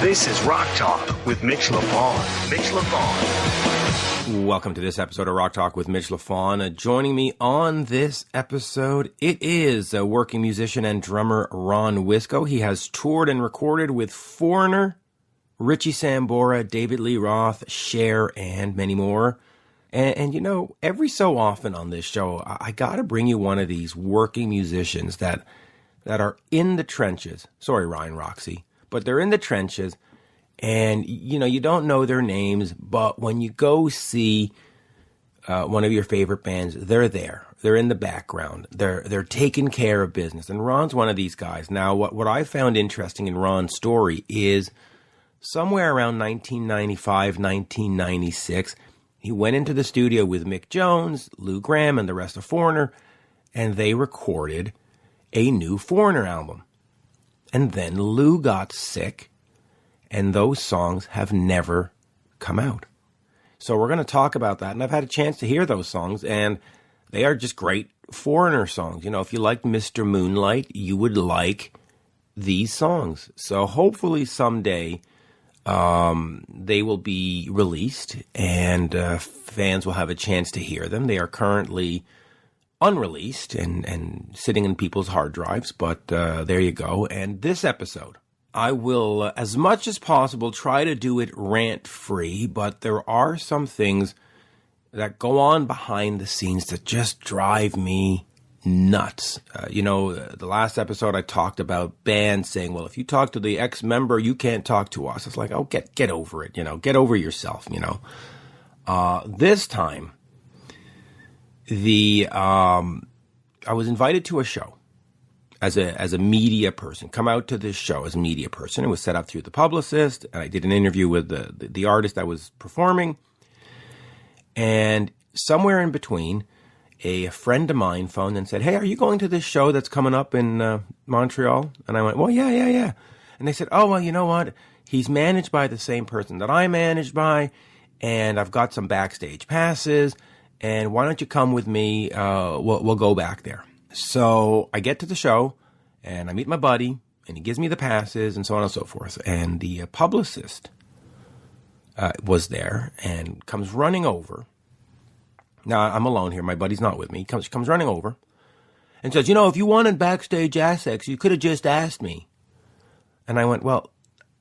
This is Rock Talk with Mitch LaFon. Mitch LaFon. Welcome to this episode of Rock Talk with Mitch LaFon. Joining me on this episode, it is a working musician and drummer Ron Wikso. He has toured and recorded with Foreigner, Richie Sambora, David Lee Roth, Cher, and many more. And you know, every so often on this show, I gotta bring you one of these working musicians that are in the trenches. Sorry, Ryan Roxy, but they're in the trenches, and you know, you don't know their names, but when you go see one of your favorite bands, they're there. They're in the background. They're taking care of business. And Ron's one of these guys. Now, what I found interesting in Ron's story is somewhere around 1995, 1996, he went into the studio with Mick Jones, Lou Gramm, and the rest of Foreigner, and they recorded a new Foreigner album. And then Lou got sick, and those songs have never come out. So we're going to talk about that, and I've had a chance to hear those songs, and they are just great Foreigner songs. You know, if you like Mr. Moonlight, you would like these songs. So hopefully someday they will be released, and fans will have a chance to hear them. They are currently unreleased and sitting in people's hard drives, but there you go. And this episode, I will, as much as possible, try to do it rant-free, but there are some things that go on behind the scenes that just drive me nuts. You know, the last episode I talked about bands saying, well, if you talk to the ex-member, you can't talk to us. It's like, oh, get over it, you know, get over yourself, you know. This time, I was invited to a show as a media person. Come out to this show as a media person. It was set up through the publicist, and I did an interview with the artist that was performing. And somewhere in between, a friend of mine phoned and said, hey, are you going to this show that's coming up in Montreal? And I went, well, yeah. And they said, oh, well, you know what? He's managed by the same person that I'm managed by, and I've got some backstage passes, and why don't you come with me? We'll go back there. So I get to the show, and I meet my buddy, and he gives me the passes, and so on and so forth. And the publicist was there and comes running over. Now, I'm alone here. My buddy's not with me. He comes running over and says, you know, if you wanted backstage access, you could have just asked me. And I went, well,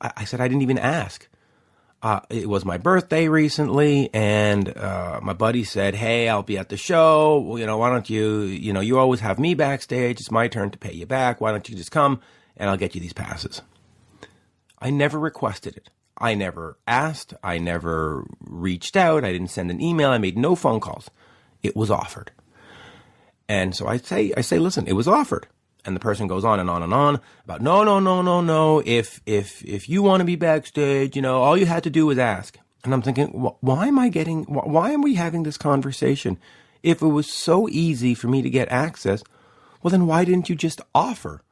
I said, I didn't even ask. It was my birthday recently, and my buddy said, hey, I'll be at the show. Well, you know, why don't you always have me backstage. It's my turn to pay you back. Why don't you just come, and I'll get you these passes. I never requested it. I never asked. I never reached out. I didn't send an email. I made no phone calls. It was offered. And so I say, listen, it was offered. And the person goes on and on and on about, no. If you want to be backstage, you know, all you had to do was ask. And I'm thinking, why am we having this conversation? If it was so easy for me to get access, well, then why didn't you just offer?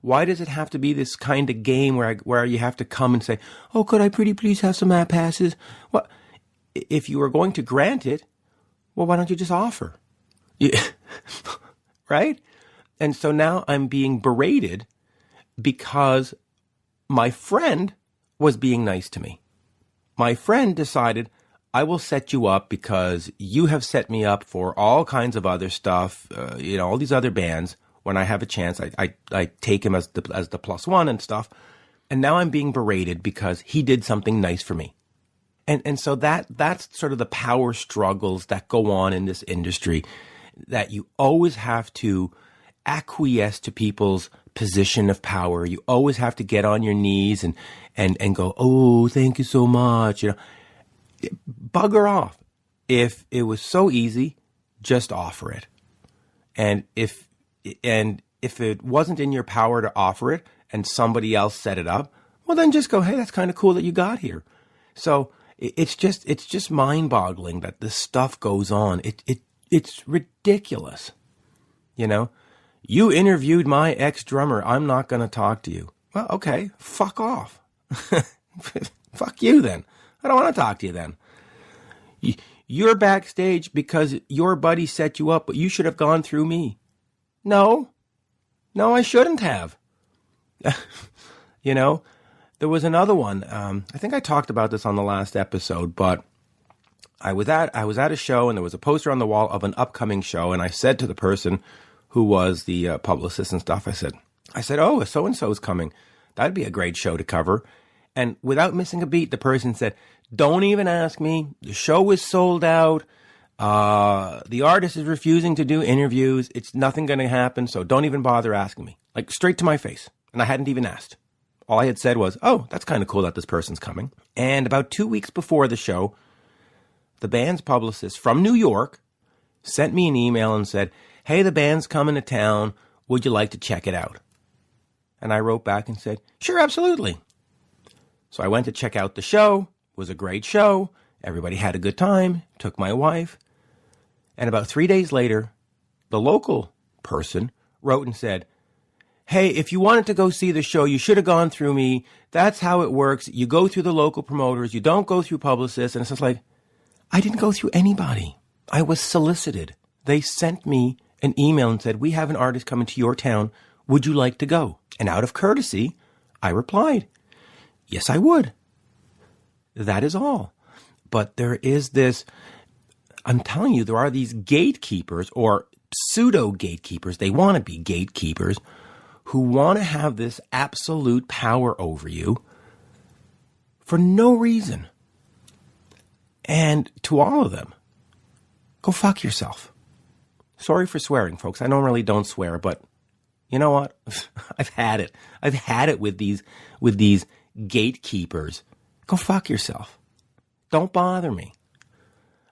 Why does it have to be this kind of game where you have to come and say, oh, could I pretty please have some passes? Well, if you were going to grant it, well, why don't you just offer? Right? And so now I'm being berated because my friend was being nice to me. My friend decided, I will set you up because you have set me up for all kinds of other stuff, you know, all these other bands. When I have a chance, I take him as the plus one and stuff. And now I'm being berated because he did something nice for me. And so that's sort of the power struggles that go on in this industry, that you always have to acquiesce to people's position of power. You always have to get on your knees and go, oh, thank you so much. You know, bugger off. If it was so easy, just offer it. And if it wasn't in your power to offer it and somebody else set it up, well, then just go, hey, that's kind of cool that you got here. So it's just mind-boggling that this stuff goes on. It's ridiculous. You know, you interviewed my ex-drummer. I'm not going to talk to you. Well, okay, fuck off. Fuck you then. I don't want to talk to you then. You're backstage because your buddy set you up, but you should have gone through me. No, I shouldn't have. You know, There was another one. I think I talked about this on the last episode, but I was at a show and there was a poster on the wall of an upcoming show, and I said to the person who was the publicist and stuff, I said, oh, so-and-so's coming. That'd be a great show to cover. And without missing a beat, the person said, don't even ask me. The show is sold out. The artist is refusing to do interviews. It's nothing going to happen, so don't even bother asking me. Like, straight to my face. And I hadn't even asked. All I had said was, oh, that's kind of cool that this person's coming. And about 2 weeks before the show, the band's publicist from New York sent me an email and said, hey, the band's coming to town. Would you like to check it out? And I wrote back and said, sure, absolutely. So I went to check out the show. It was a great show. Everybody had a good time. Took my wife. And about 3 days later, the local person wrote and said, hey, if you wanted to go see the show, you should have gone through me. That's how it works. You go through the local promoters. You don't go through publicists. And it's just like, I didn't go through anybody. I was solicited. They sent me an email and said, we have an artist coming to your town. Would you like to go? And out of courtesy, I replied, yes, I would. That is all. But there is this, I'm telling you, there are these gatekeepers or pseudo gatekeepers. They want to be gatekeepers who want to have this absolute power over you for no reason. And to all of them, go fuck yourself. Sorry for swearing, folks. I normally don't swear, but you know what? I've had it. I've had it with these gatekeepers. Go fuck yourself. Don't bother me.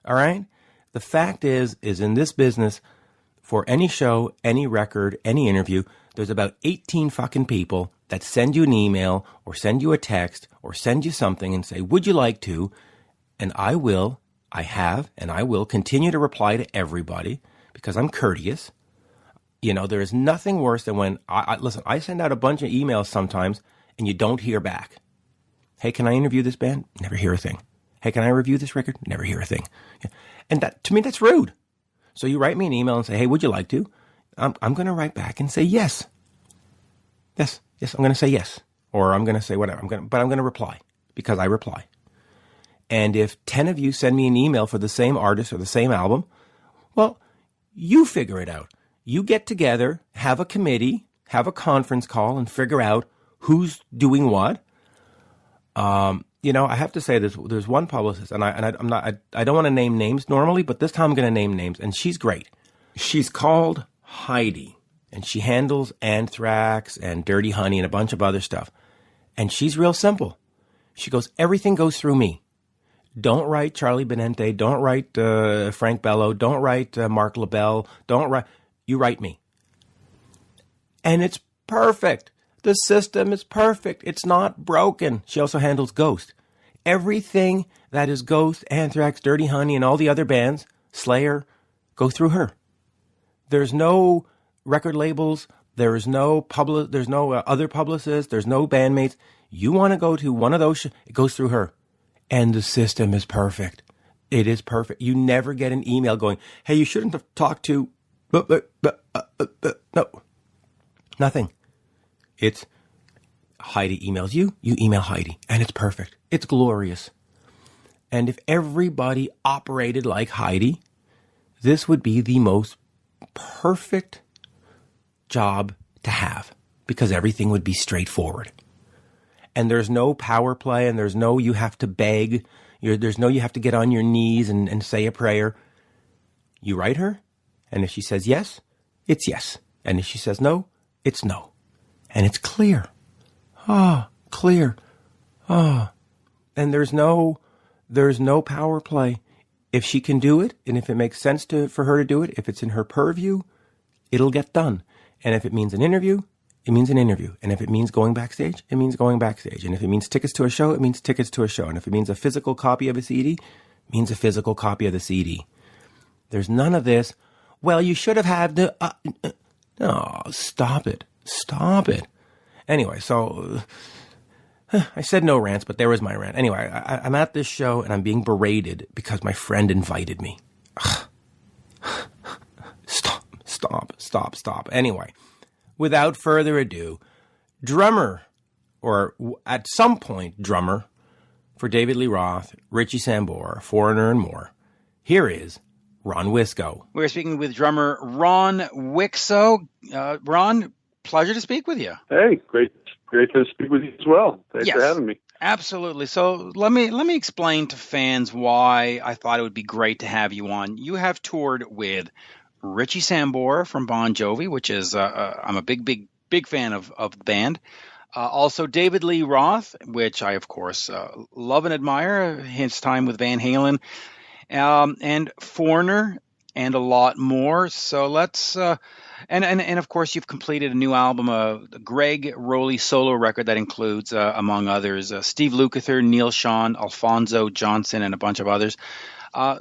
All right? The fact is in this business, for any show, any record, any interview, there's about 18 fucking people that send you an email or send you a text or send you something and say, would you like to? And I will continue to reply to everybody because I'm courteous. You know, there is nothing worse than when, listen, I send out a bunch of emails sometimes and you don't hear back. Hey, can I interview this band? Never hear a thing. Hey, can I review this record? Never hear a thing. And that, to me, that's rude. So you write me an email and say, hey, would you like to? I'm going to write back and say yes. Yes, I'm going to say yes. Or I'm going to say whatever. But I'm going to reply because I reply. And if 10 of you send me an email for the same artist or the same album, well, you figure it out. You get together, have a committee, have a conference call, and figure out who's doing what. You know, I have to say there's one publicist, and I don't want to name names normally, but this time I'm going to name names, and she's great. She's called Heidi, and she handles Anthrax and Dirty Honey and a bunch of other stuff. And she's real simple. She goes, everything goes through me. Don't write Charlie Benente. Don't write Frank Bello. Don't write Mark LaBelle. You write me. And it's perfect. The system is perfect. It's not broken. She also handles Ghost. Everything that is Ghost, Anthrax, Dirty Honey, and all the other bands, Slayer, go through her. There's no record labels. There's no other publicists. There's no bandmates. You want to go to one of those, it goes through her. And the system is perfect. It is perfect. You never get an email going, hey, you shouldn't have talked to, no, nothing. It's Heidi emails you, you email Heidi, and it's perfect. It's glorious. And if everybody operated like Heidi, this would be the most perfect job to have because everything would be straightforward. And there's no power play, and there's no you have to beg. There's no you have to get on your knees and say a prayer. You write her, and if she says yes, it's yes. And if she says no, it's no. And it's clear. Clear. And there's no power play. If she can do it, and if it makes sense for her to do it, if it's in her purview, it'll get done. And if it means an interview, it means an interview. And if it means going backstage, it means going backstage. And if it means tickets to a show, it means tickets to a show. And if it means a physical copy of a CD, it means a physical copy of the CD. There's none of this. Well, you should have had the... No, stop it. Stop it. Anyway, so... I said no rants, but there was my rant. Anyway, I'm at this show and I'm being berated because my friend invited me. Stop. Anyway, without further ado, drummer or at some point, drummer for David Lee Roth, Richie Sambora, Foreigner, and more. Here is Ron Wikso. We're speaking with drummer Ron Wikso. Ron, pleasure to speak with you. Hey, great to speak with you as well. Thanks for having me. Absolutely. So let me explain to fans why I thought it would be great to have you on. You have toured with Richie Sambora from Bon Jovi, which is I'm a big fan of the band. Also David Lee Roth, which I of course love and admire. His time with Van Halen, and Foreigner, and a lot more. So let's and of course you've completed a new album, a Greg Rolie solo record that includes among others Steve Lukather, Neil Schon, Alfonso Johnson, and a bunch of others.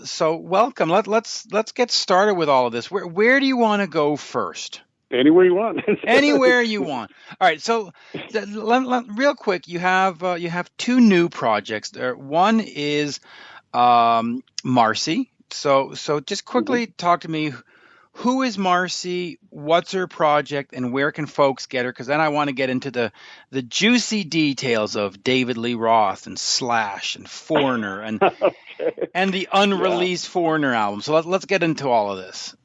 So welcome. Let's get started with all of this. Where do you want to go first? Anywhere you want. Anywhere you want. All right. So real quick, you have two new projects. One is Marcy. So just quickly talk to me. Who is Marcy? What's her project, and where can folks get her? Because then I want to get into the juicy details of David Lee Roth and Slash and Foreigner and and the unreleased Foreigner album. So let's get into all of this.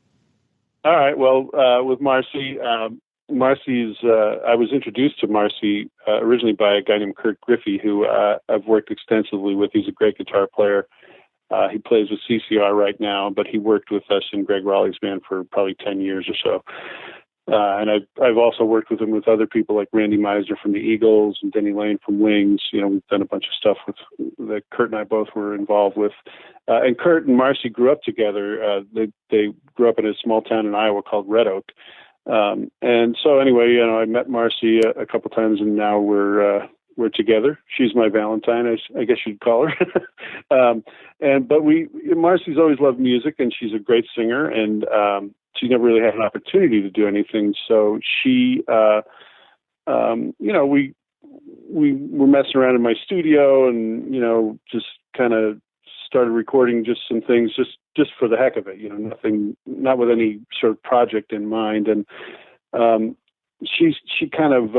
All right. Well, with Marcy, Marcy's. I was introduced to Marcy originally by a guy named Kurt Griffey, who I've worked extensively with. He's a great guitar player. He plays with CCR right now, but he worked with us in Greg Rolie's band for probably 10 years or so. And I've also worked with him with other people like Randy Meisner from the Eagles and Denny Lane from Wings. You know, we've done a bunch of stuff that Kurt and I both were involved with. And Kurt and Marcy grew up together. They grew up in a small town in Iowa called Red Oak. And so anyway, you know, I met Marcy a couple times, and now we're together. She's my Valentine, I guess you'd call her. But Marcy's always loved music, and she's a great singer, and she never really had an opportunity to do anything. So she, you know, we were messing around in my studio, and you know, just kind of started recording just some things, just for the heck of it. You know, not with any sort of project in mind, and she kind of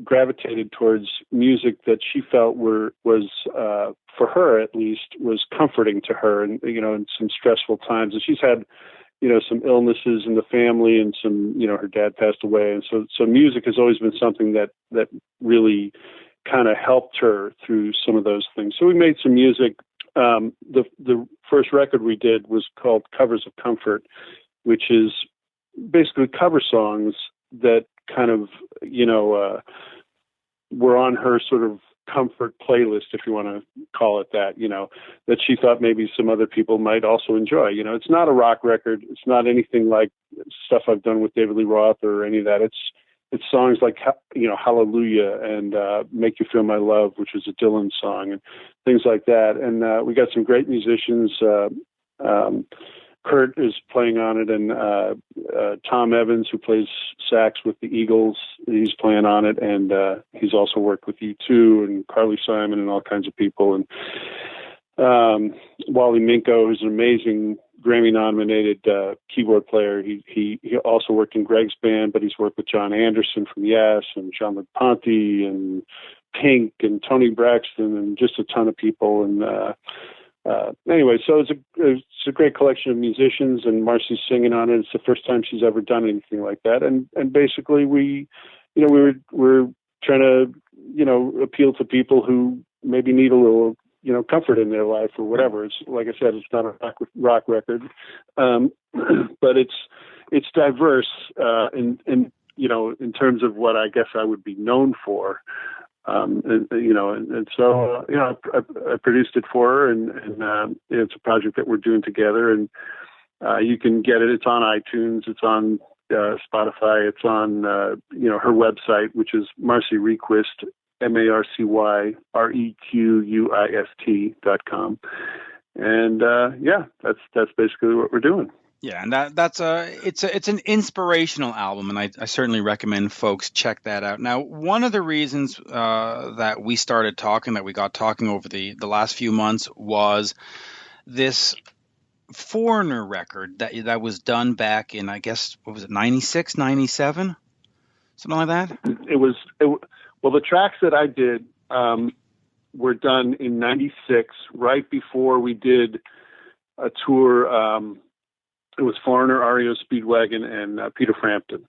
gravitated towards music that she felt was for her at least was comforting to her, and you know, in some stressful times. And she's had, you know, some illnesses in the family, and some, you know, her dad passed away, and so music has always been something that really kind of helped her through some of those things. So we made some music. The first record we did was called Covers of Comfort, which is basically cover songs that kind of, you know, were on her sort of comfort playlist, if you want to call it that, you know, that she thought maybe some other people might also enjoy. You know, it's not a rock record. It's not anything like stuff I've done with David Lee Roth or any of that. It's songs like, you know, Hallelujah and Make You Feel My Love, which is a Dylan song, and things like that. And we got some great musicians. Kurt is playing on it, and Tom Evans, who plays sax with the Eagles, he's playing on it, and he's also worked with U2 and Carly Simon and all kinds of people. And Wally Minko, who's an amazing Grammy-nominated keyboard player. He also worked in Gregg's band, but he's worked with John Anderson from Yes and Jean-Luc Ponty and Pink and Tony Braxton and just a ton of people. And anyway, so it's a great collection of musicians, and Marcy's singing on it. It's the first time she's ever done anything like that. And basically we're trying to, you know, appeal to people who maybe need a little, you know, comfort in their life or whatever. It's like I said, it's not a rock record, but it's diverse in you know, in terms of what I guess I would be known for. You know, and so you know, I produced it for her, and it's a project that we're doing together. And you can get it. It's on iTunes. It's on Spotify. It's on you know, her website, which is Marcy Requist, MarcyRequist.com. And yeah, that's basically what we're doing. Yeah, and it's an inspirational album, and I certainly recommend folks check that out. Now, one of the reasons that we got talking over the last few months was this Foreigner record that was done back in, I guess, what was it, 96, 97? Something like that? Well, the tracks that I did were done in '96, right before we did a tour. It was Foreigner, REO Speedwagon, and Peter Frampton.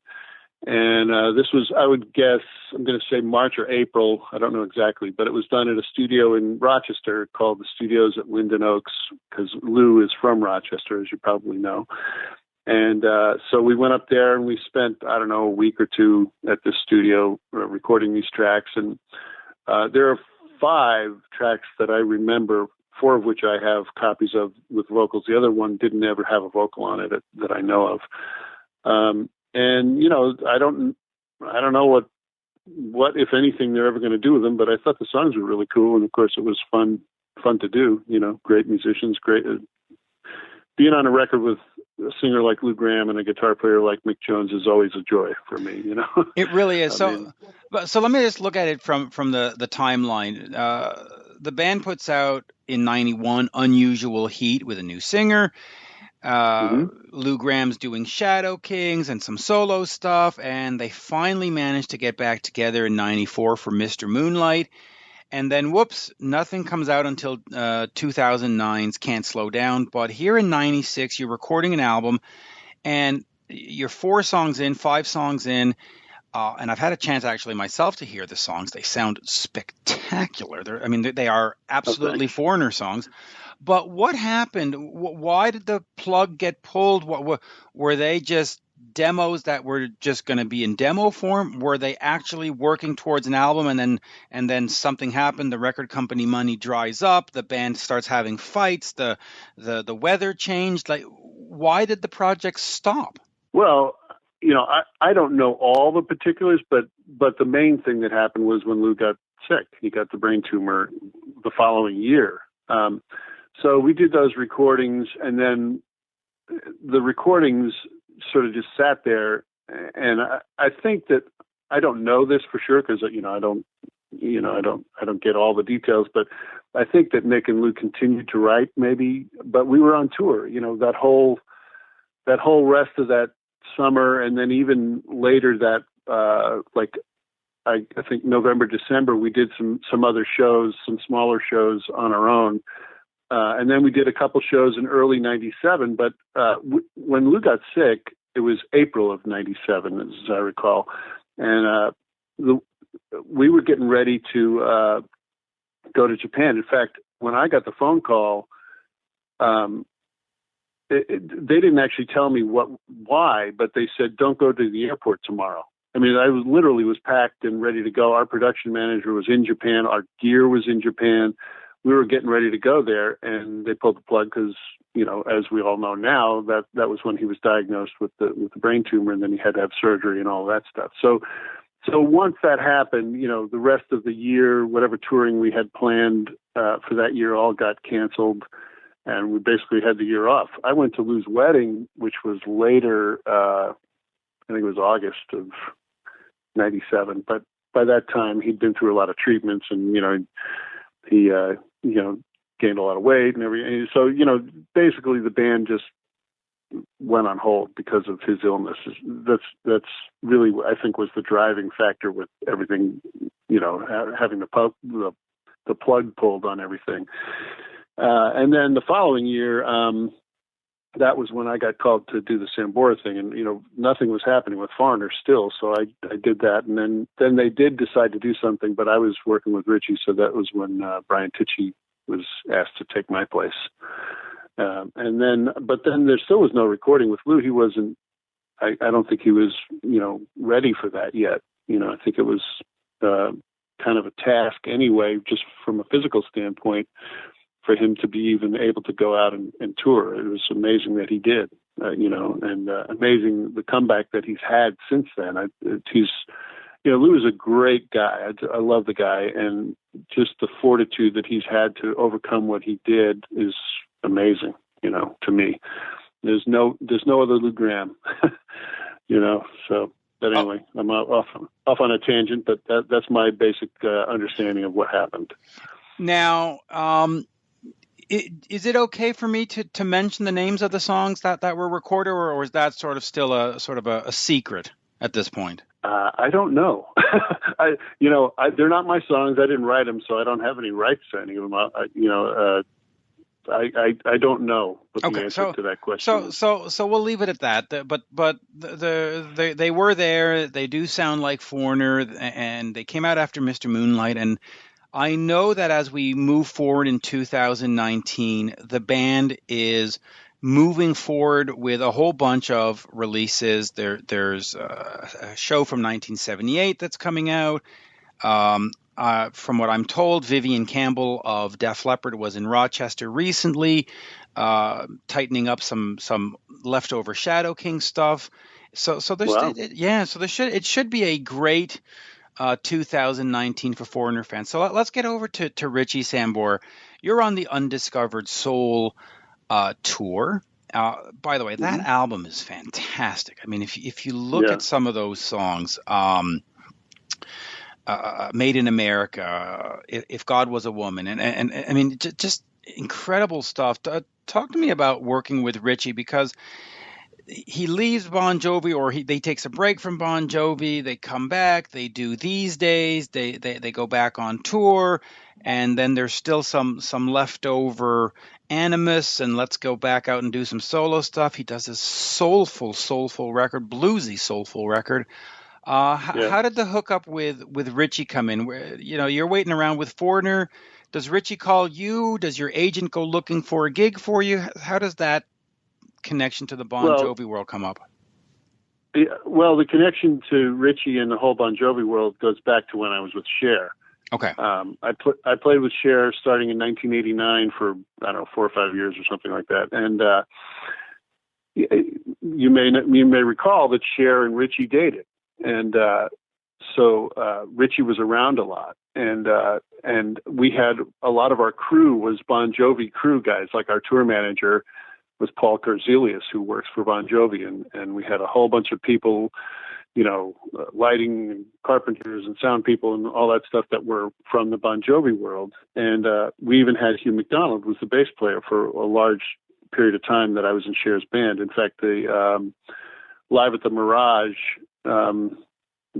And this was, I would guess, I'm going to say March or April. I don't know exactly, but it was done at a studio in Rochester called the Studios at Linden Oaks, because Lou is from Rochester, as you probably know. And so we went up there and we spent, I don't know, a week or two at this studio recording these tracks. And there are 5 tracks that I remember, 4 of which I have copies of with vocals. The other one didn't ever have a vocal on it that I know of. And, you know, I don't know what, if anything, they're ever going to do with them, but I thought the songs were really cool. And of course it was fun to do, you know, great musicians, great, being on a record with a singer like Lou Gramm and a guitar player like Mick Jones is always a joy for me, you know. It really is. So let me just look at it from the timeline. The band puts out in '91 Unusual Heat with a new singer. Lou Gramm's doing Shadow Kings and some solo stuff, and they finally managed to get back together in '94 for Mr. Moonlight. And then, whoops, nothing comes out until 2009's Can't Slow Down. But here in '96, you're recording an album, and you're 5 songs in, and I've had a chance actually myself to hear the songs. They sound spectacular. They are absolutely Foreigner songs. But what happened? Why did the plug get pulled? What were they just demos that were just going to be in demo form? Were they actually working towards an album, and then something happened? The record company money dries up. The band starts having fights. The weather changed. Like, why did the project stop? Well, you know, I don't know all the particulars, but the main thing that happened was when Lou got sick. He got the brain tumor the following year. So we did those recordings, and then the recordings sort of just sat there. And I think that, I don't know this for sure, because I don't get all the details, but I think that Mick and Lou continued to write, maybe, but we were on tour. You know, that whole rest of that summer, and then even later that I think November, December, we did some other shows, some smaller shows on our own. And then we did a couple shows in early '97, but when Lou got sick, it was April of '97, as I recall. And we were getting ready to go to Japan. In fact, when I got the phone call, they didn't actually tell me why, but they said, don't go to the airport tomorrow. I mean, I was packed and ready to go. Our production manager was in Japan. Our gear was in Japan. We were getting ready to go there, and they pulled the plug because, you know, as we all know now, that was when he was diagnosed with the brain tumor, and then he had to have surgery and all that stuff. So once that happened, you know, the rest of the year, whatever touring we had planned for that year, all got canceled, and we basically had the year off. I went to Lou's wedding, which was later, I think it was August of '97, but by that time he'd been through a lot of treatments, and, you know, he gained a lot of weight and everything. So, you know, basically the band just went on hold because of his illness. That's really, I think, was the driving factor with everything, you know, having the plug pulled on everything. And then the following year, that was when I got called to do the Sambora thing, and, you know, nothing was happening with Foreigner still. So I did that. And then they did decide to do something, but I was working with Richie. So that was when Brian Tichy was asked to take my place. But then there still was no recording with Lou. He wasn't, I don't think he was, you know, ready for that yet. You know, I think it was kind of a task anyway, just from a physical standpoint, for him to be even able to go out and tour. It was amazing that he did, you know, and amazing the comeback that he's had since then. Lou is a great guy. I love the guy, and just the fortitude that he's had to overcome what he did is amazing, you know, to me. There's no other Lou Gramm, you know, so. But anyway, I'm off on a tangent, but that's my basic understanding of what happened. Now, is it okay for me to mention the names of the songs that were recorded, or is that sort of still a secret at this point? I don't know. They're not my songs. I didn't write them, so I don't have any rights to any of them. I don't know what the answer to that question is. So we'll leave it at that. But they were there. They do sound like Foreigner, and they came out after Mr. Moonlight. And I know that as we move forward in 2019, the band is moving forward with a whole bunch of releases. There's a show from 1978 that's coming out. From what I'm told, Vivian Campbell of Def Leppard was in Rochester recently, tightening up some leftover Shadow King stuff. So there's it should be a great 2019 for Foreigner fans. So let's get over to Richie Sambora. You're on the Undiscovered Soul tour. By the way, that album is fantastic. I mean, if you look at some of those songs, Made in America, If God Was a Woman, and I mean, just incredible stuff. Talk to me about working with Richie, because he leaves Bon Jovi, or they takes a break from Bon Jovi. They come back. They do These Days. They go back on tour, and then there's still some leftover Animus, and let's go back out and do some solo stuff. He does this soulful record, bluesy soulful record. How did the hookup with Richie come in? You're waiting around with Foreigner. Does Richie call you? Does your agent go looking for a gig for you? How does that connection to the Bon Jovi world come up? Well, the connection to Richie and the whole Bon Jovi world goes back to when I was with Cher. Okay. I played with Cher starting in 1989 for, 4 or 5 years or something like that. And you may recall that Cher and Richie dated. And so Richie was around a lot, and we had a lot of our crew was Bon Jovi crew guys. Like our tour manager was Paul Korzelius, who works for Bon Jovi, and we had a whole bunch of people, lighting and carpenters and sound people and all that stuff that were from the Bon Jovi world. And we even had Hugh McDonald, who was the bass player for a large period of time that I was in Cher's band. In fact, the Live at the Mirage,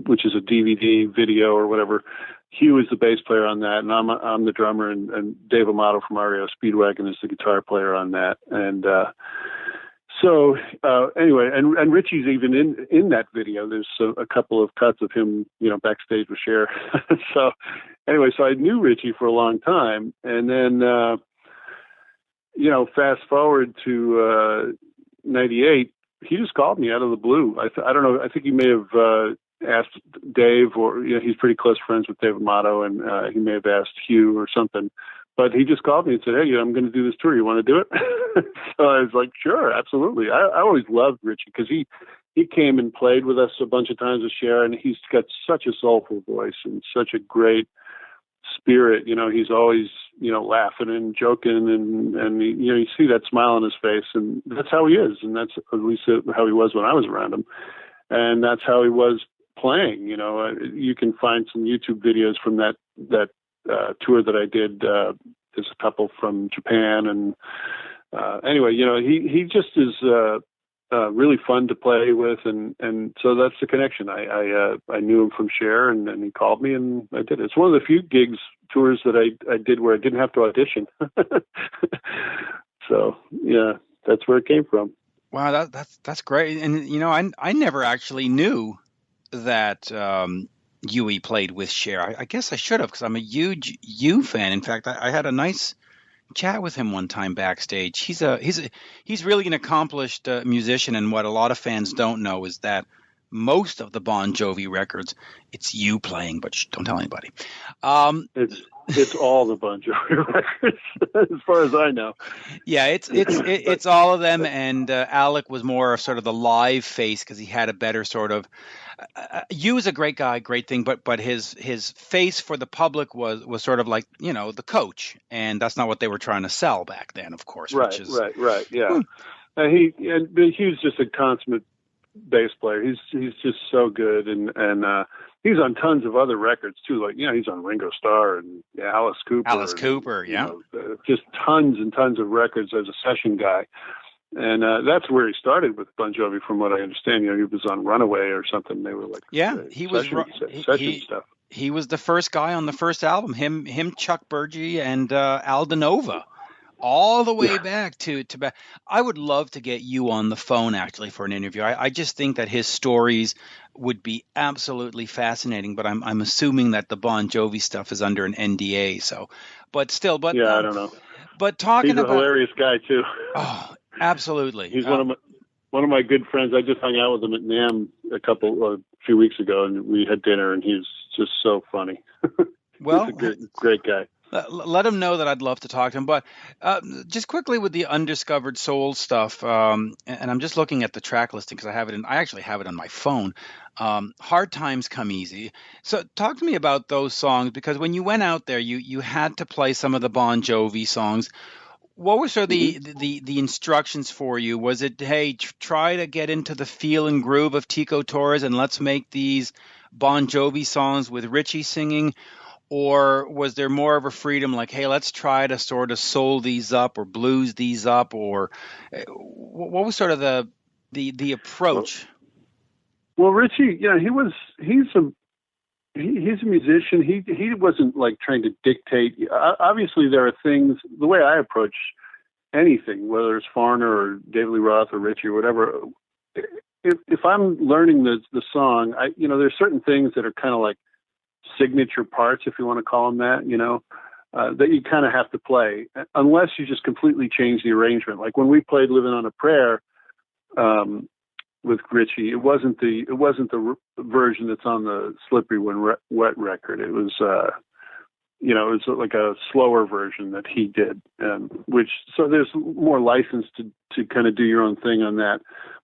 which is a DVD video or whatever, Hugh is the bass player on that, and I'm the drummer, and Dave Amato from REO Speedwagon is the guitar player on that. And anyway, and Richie's even in that video. There's a couple of cuts of him, backstage with Cher. So anyway, so I knew Richie for a long time, and then fast forward to 98. He just called me out of the blue. I don't know. I think he may have asked Dave, or he's pretty close friends with Dave Amato, and he may have asked Hugh or something. But he just called me and said, "Hey, I'm going to do this tour. You want to do it?" So I was like, "Sure, absolutely." I always loved Richie because he came and played with us a bunch of times with Cher, and he's got such a soulful voice and such a great spirit. He's always laughing and joking, and you see that smile on his face, and that's how he is, and that's at least how he was when I was around him, and that's how he was playing. You can find some YouTube videos from that tour that I did. There's a couple from Japan, and anyway, he just is really fun to play with, and so that's the connection. I knew him from Cher, and he called me, and I did it. It's one of the few tours that I did where I didn't have to audition. So yeah, that's where it came from. Wow, that's great. And I never actually knew that Huey played with Cher. I guess I should have, because I'm a huge U fan. In fact, I had a nice chat with him one time backstage. He's really an accomplished musician, and what a lot of fans don't know is that most of the Bon Jovi records, it's you playing, but don't tell anybody. It's all the Bon Jovi records, as far as I know. Yeah, it's all of them, and Alec was more of sort of the live face because he had a better sort of. Hugh is a great guy, great thing, but his face for the public was sort of like the coach, and that's not what they were trying to sell back then, of course. Right, yeah. Hugh's just a consummate bass player. He's just so good, and he's on tons of other records too. Like he's on Ringo Starr and Alice Cooper. Yeah. Just tons and tons of records as a session guy. And that's where he started with Bon Jovi, from what I understand. You know, he was on Runaway or something. They were like he was session stuff. He was the first guy on the first album. Him, Chuck Berge, and Al DeNova, all the way back to back. I would love to get you on the phone actually for an interview. I just think that his stories would be absolutely fascinating. But I'm assuming that the Bon Jovi stuff is under an NDA. So, but still, I don't know. But talking he's a hilarious guy too. Oh, absolutely. He's one of my good friends. I just hung out with him at NAMM a few weeks ago, and we had dinner, and he's just so funny. Well, he's a great guy. Let him know that I'd love to talk to him. But just quickly with the Undiscovered Soul stuff, and I'm just looking at the track listing because I actually have it on my phone. Hard Times Come Easy. So talk to me about those songs, because when you went out there, you had to play some of the Bon Jovi songs. What were sort of the instructions for you? Was it, hey, try to get into the feel and groove of Tico Torres and let's make these Bon Jovi songs with Richie singing? Or was there more of a freedom like, hey, let's try to sort of soul these up or blues these up? Or what was sort of the approach? Well, Richie, he's a musician. He wasn't like trying to dictate. Obviously, there are things, the way I approach anything, whether it's Foreigner or David Lee Roth or Richie or whatever, if I'm learning the song, there's certain things that are kind of like signature parts, if you want to call them that, that you kind of have to play, unless you just completely change the arrangement. Like when we played Living on a Prayer with Richie, it wasn't the version that's on the Slippery When Wet record. It was it was like a slower version that he did, so there's more license to kind of do your own thing on that.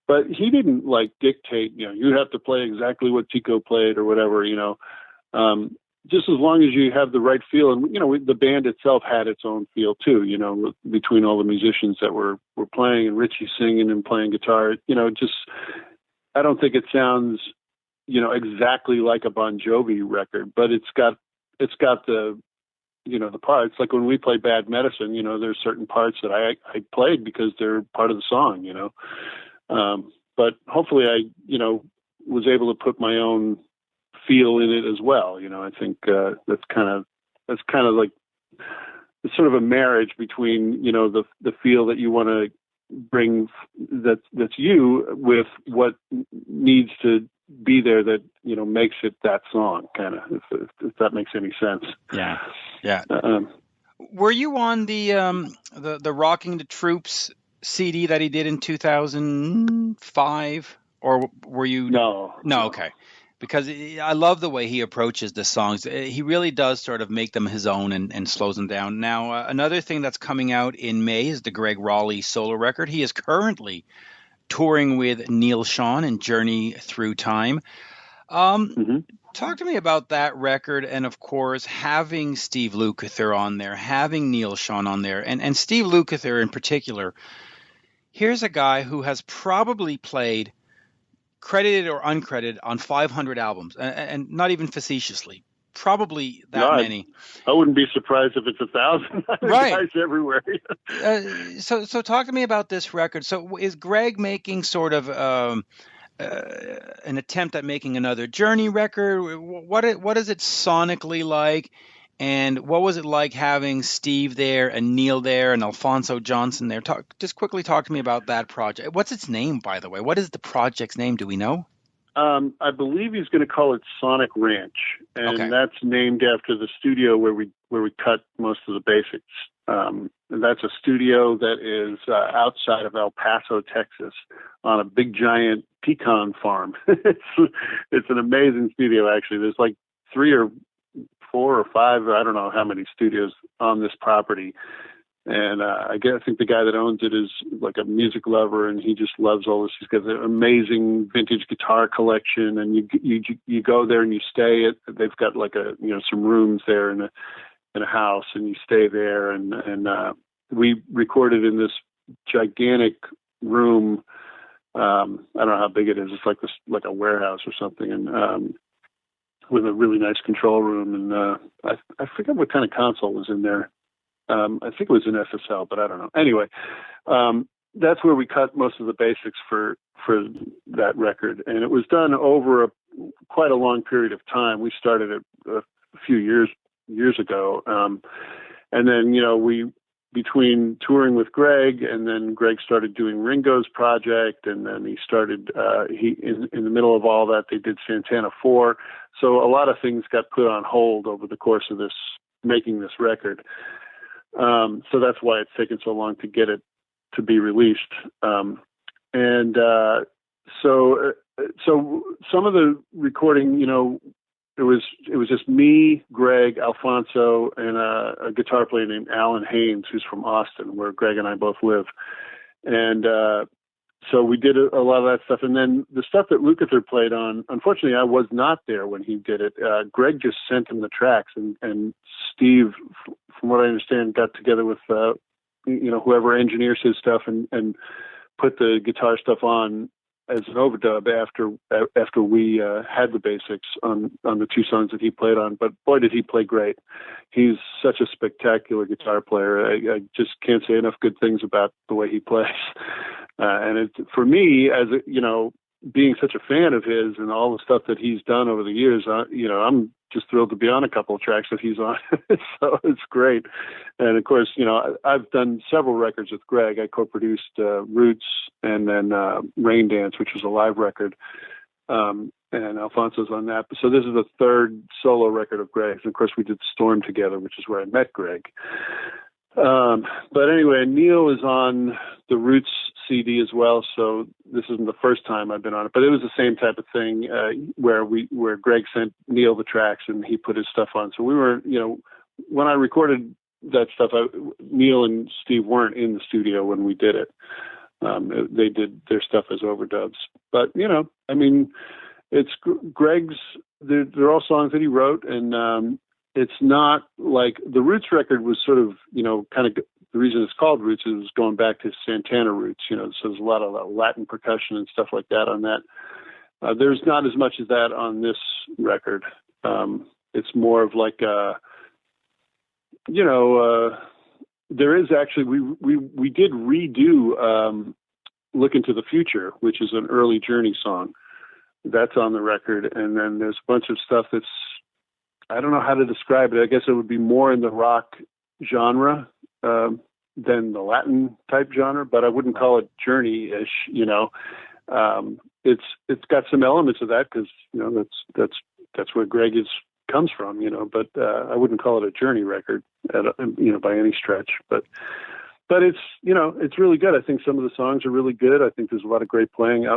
But he didn't like dictate, you have to play exactly what Tico played or whatever, just as long as you have the right feel. And, the band itself had its own feel too, between all the musicians that were playing and Richie singing and playing guitar, I don't think it sounds, exactly like a Bon Jovi record, but it's got the, the parts. Like when we play Bad Medicine, there's certain parts that I played because they're part of the song, but hopefully I, was able to put my own feel in it as well. I think that's kind of like it's sort of a marriage between the feel that you want to bring that's you with what needs to be there that makes it that song, kind of, if that makes any sense. Yeah. Were you on the Rocking the Troops CD that he did in 2005, or were you? No. Okay. Because I love the way he approaches the songs. He really does sort of make them his own and slows them down. Now, another thing that's coming out in May is the Greg Rolie solo record. He is currently touring with Neil Schon and Journey Through Time. Talk to me about that record, and of course, having Steve Lukather on there, having Neil Schon on there, and Steve Lukather in particular. Here's a guy who has probably played, credited or uncredited, on 500 albums, and not even facetiously, probably that many. I wouldn't be surprised if it's 1,000. Right. Guys everywhere. So talk to me about this record. So is Gregg making sort of an attempt at making another Journey record? What is it sonically like? And what was it like having Steve there and Neil there and Alfonso Johnson there? Just quickly talk to me about that project. What's its name, by the way? What is the project's name? Do we know? I believe he's going to call it Sonic Ranch, and that's named after the studio where we cut most of the basics. And that's a studio that is outside of El Paso, Texas, on a big giant pecan farm. It's an amazing studio, actually. There's like 3 or 4 or 5, I don't know how many studios on this property. And I think the guy that owns it is like a music lover, and he just loves all this. He's got an amazing vintage guitar collection, and you go there and you stay at. They've got like some rooms there in a house, and you stay there. And we recorded in this gigantic room. I don't know how big it is. It's like a warehouse or something, and with a really nice control room. And I forget what kind of console was in there. I think it was an FSL, but I don't know. Anyway, that's where we cut most of the basics for that record, and it was done over quite a long period of time. We started it a few years ago, and then we, between touring with Gregg, and then Gregg started doing Ringo's project, and then he started in the middle of all that they did Santana 4. So a lot of things got put on hold over the course of making this record. So that's why it's taken so long to get it to be released. So some of the recording, it was just me, Gregg, Alfonso, and a guitar player named Alan Haynes, who's from Austin, where Gregg and I both live. And so we did a lot of that stuff. And then the stuff that Lukather played on, unfortunately, I was not there when he did it. Gregg just sent him the tracks, and Steve, from what I understand, got together with whoever engineers his stuff and put the guitar stuff on as an overdub after we had the basics on the two songs that he played on. But boy, did he play great. He's such a spectacular guitar player. I just can't say enough good things about the way he plays. And for me, as being such a fan of his and all the stuff that he's done over the years, I'm just thrilled to be on a couple of tracks that he's on. So it's great. And of course, I've done several records with Gregg. I co-produced Roots, and then Rain Dance, which was a live record. And Alfonso's on that. So this is the third solo record of Gregg's. And of course, we did Storm together, which is where I met Gregg. But anyway, Neil is on the Roots CD as well, so this isn't the first time I've been on it, but it was the same type of thing where Gregg sent Neil the tracks and he put his stuff on. So we were, when I recorded that stuff, Neil and Steve weren't in the studio when we did it. They did their stuff as overdubs, but it's Gregg's. They're all songs that he wrote, and it's not like the Roots record was sort of, kind of the reason it's called Roots is going back to Santana roots, so there's a lot of Latin percussion and stuff like that on that. There's not as much as that on this record. It's more of like, there is actually, we did redo Look Into the Future, which is an early Journey song. That's on the record. And then there's a bunch of stuff that's, I don't know how to describe it. I guess it would be more in the rock genre than the Latin type genre, but I wouldn't call it Journey-ish. It's got some elements of that because that's where Gregg comes from. But I wouldn't call it a Journey record by any stretch. But it's it's really good. I think some of the songs are really good. I think there's a lot of great playing.